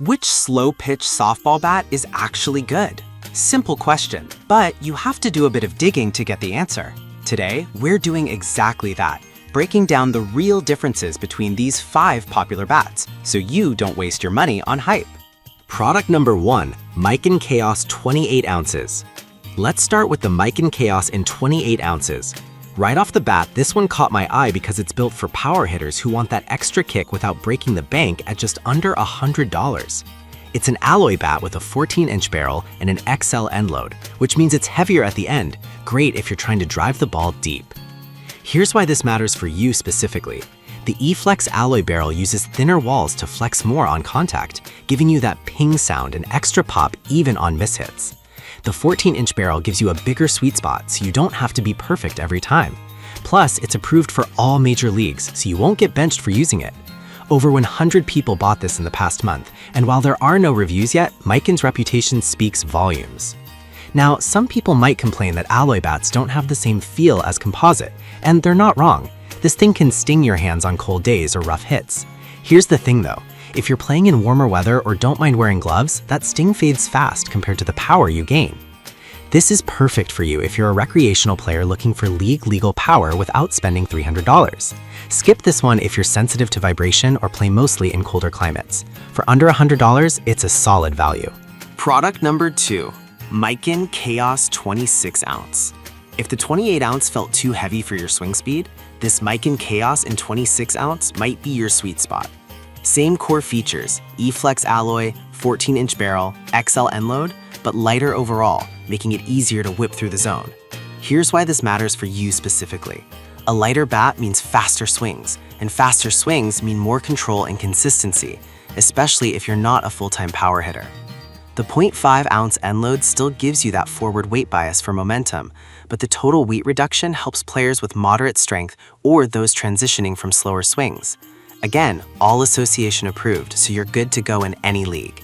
Which slow-pitch softball bat is actually good? Simple question, but you have to do a bit of digging to get the answer. Today, we're doing exactly that, breaking down the real differences between these 5 popular bats, so you don't waste your money on hype. Product number 1, Miken Chaos 28 ounces. Let's start with the Miken Chaos in 28 ounces. Right off the bat, this one caught my eye because it's built for power hitters who want that extra kick without breaking the bank at just under $100. It's an alloy bat with a 14-inch barrel and an XL end load, which means it's heavier at the end, great if you're trying to drive the ball deep. Here's why this matters for you specifically. The E-Flex alloy barrel uses thinner walls to flex more on contact, giving you that ping sound and extra pop even on mishits. The 14-inch barrel gives you a bigger sweet spot, so you don't have to be perfect every time. Plus, it's approved for all major leagues, so you won't get benched for using it. Over 100 people bought this in the past month, and while there are no reviews yet, Miken's reputation speaks volumes. Now, some people might complain that alloy bats don't have the same feel as composite, and they're not wrong. This thing can sting your hands on cold days or rough hits. Here's the thing though, if you're playing in warmer weather or don't mind wearing gloves, that sting fades fast compared to the power you gain. This is perfect for you if you're a recreational player looking for league-legal power without spending $300. Skip this one if you're sensitive to vibration or play mostly in colder climates. For under $100, it's a solid value. Product number 2, Miken Chaos 26 ounce. If the 28 ounce felt too heavy for your swing speed, this Miken Chaos in 26 ounce might be your sweet spot. Same core features, E-Flex alloy, 14-inch barrel, XL end load, but lighter overall, making it easier to whip through the zone. Here's why this matters for you specifically. A lighter bat means faster swings, and faster swings mean more control and consistency, especially if you're not a full-time power hitter. The 0.5-ounce end load still gives you that forward weight bias for momentum, but the total weight reduction helps players with moderate strength or those transitioning from slower swings. Again, all association approved, so you're good to go in any league.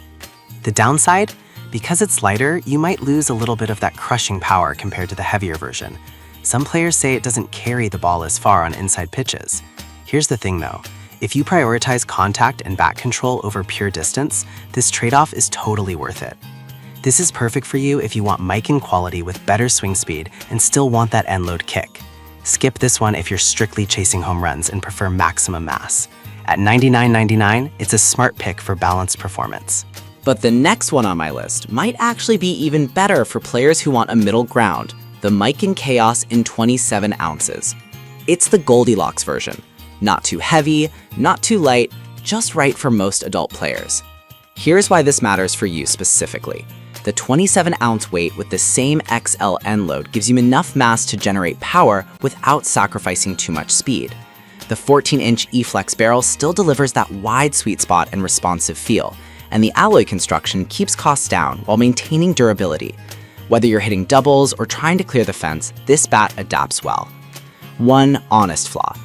The downside? Because it's lighter, you might lose a little bit of that crushing power compared to the heavier version. Some players say it doesn't carry the ball as far on inside pitches. Here's the thing though, if you prioritize contact and bat control over pure distance, this trade-off is totally worth it. This is perfect for you if you want Miken quality with better swing speed and still want that end load kick. Skip this one if you're strictly chasing home runs and prefer maximum mass. At $99.99, it's a smart pick for balanced performance. But the next one on my list might actually be even better for players who want a middle ground, the Miken Chaos in 27 ounces. It's the Goldilocks version. Not too heavy, not too light, just right for most adult players. Here's why this matters for you specifically. The 27-ounce weight with the same XL end load gives you enough mass to generate power without sacrificing too much speed. The 14-inch E-Flex barrel still delivers that wide sweet spot and responsive feel, and the alloy construction keeps costs down while maintaining durability. Whether you're hitting doubles or trying to clear the fence, this bat adapts well. One honest flaw.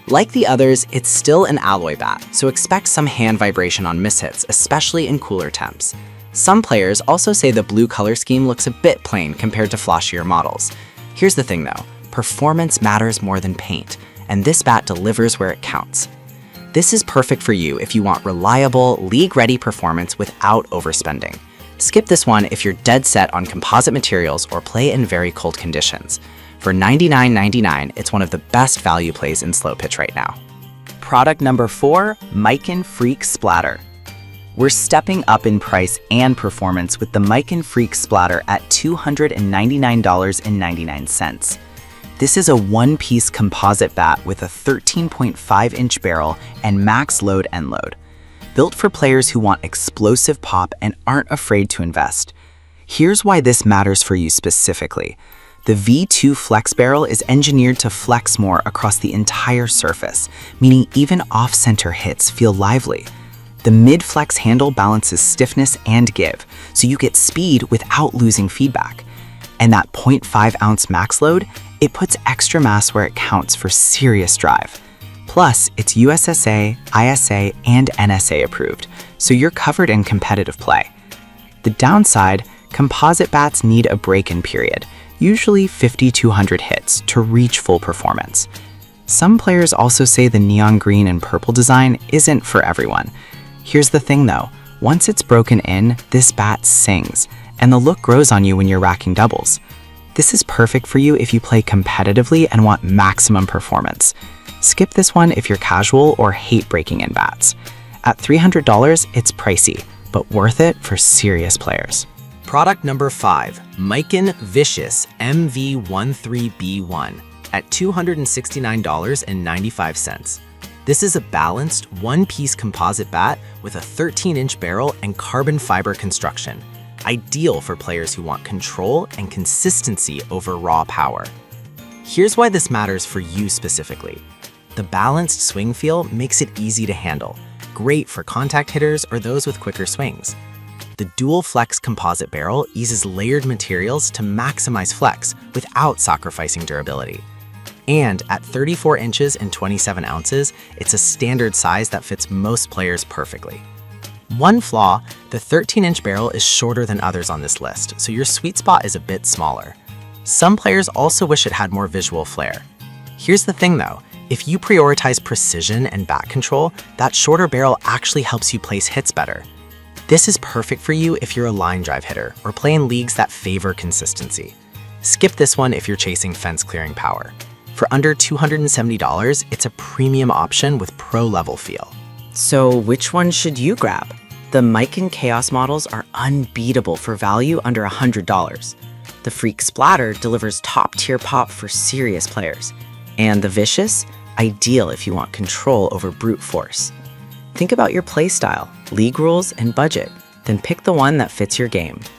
Like the others, it's still an alloy bat, so expect some hand vibration on mishits, especially in cooler temps. Some players also say the blue color scheme looks a bit plain compared to flashier models. Here's the thing though, performance matters more than paint, and this bat delivers where it counts. This is perfect for you if you want reliable, league-ready performance without overspending. Skip this one if you're dead set on composite materials or play in very cold conditions. For $99.99, it's one of the best value plays in Slowpitch right now. Product number 4, Miken Freak Splatter. We're stepping up in price and performance with the Miken Freak Splatter at $299.99. This is a one-piece composite bat with a 13.5-inch barrel and max load end load. Built for players who want explosive pop and aren't afraid to invest. Here's why this matters for you specifically. The V2 Flex barrel is engineered to flex more across the entire surface, meaning even off-center hits feel lively. The mid-flex handle balances stiffness and give, so you get speed without losing feedback. And that 0.5-ounce max load, it puts extra mass where it counts for serious drive. Plus, it's USSSA, ISA, and NSA approved, so you're covered in competitive play. The downside, composite bats need a break-in period, usually 50 to 100 hits, to reach full performance. Some players also say the neon green and purple design isn't for everyone. Here's the thing though, Once it's broken in, this bat sings, and the look grows on you when you're racking doubles. This is perfect for you if you play competitively and want maximum performance. Skip this one if you're casual or hate breaking in bats. At $300, it's pricey, but worth it for serious players. Product number 5, Miken Vicious MV13B1 at $269.95. This is a balanced, one-piece composite bat with a 13-inch barrel and carbon fiber construction, ideal for players who want control and consistency over raw power. Here's why this matters for you specifically. The balanced swing feel makes it easy to handle, great for contact hitters or those with quicker swings. The dual flex composite barrel uses layered materials to maximize flex without sacrificing durability. And at 34 inches and 27 ounces, it's a standard size that fits most players perfectly. One flaw, the 13-inch barrel is shorter than others on this list, so your sweet spot is a bit smaller. Some players also wish it had more visual flair. Here's the thing though, if you prioritize precision and bat control, that shorter barrel actually helps you place hits better. This is perfect for you if you're a line drive hitter or play in leagues that favor consistency. Skip this one if you're chasing fence clearing power. For under $270, it's a premium option with pro-level feel. So which one should you grab? The Miken Chaos models are unbeatable for value under $100. The Freak Splatter delivers top-tier pop for serious players. And the Vicious, ideal if you want control over brute force. Think about your play style, league rules, and budget, then pick the one that fits your game.